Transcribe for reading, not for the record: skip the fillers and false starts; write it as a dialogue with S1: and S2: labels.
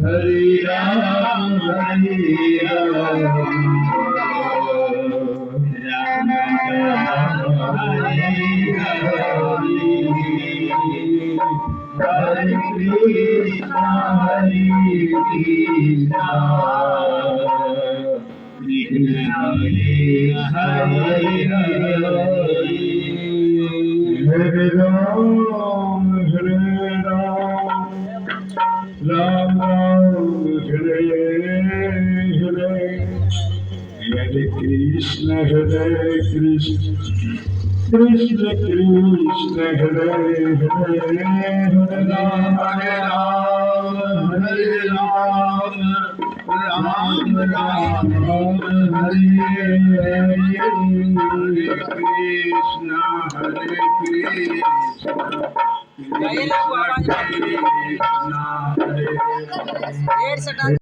S1: Hare Ram, Hare Ram, Ram Ram, Hare Hare, Hare Krishna, Krishna Krishna, Hare Hare, Hare Ram, Hare Ram, Ram Ram, Hare Hare, Hare Krishna, Krishna Krishna, Hare Hare, Hare Ram, Hare Ram, Hare Ram, Ram Ram, Hare Hare, Hare Krishna, Hare Krishna, Krishna Krishna, Hare Hare.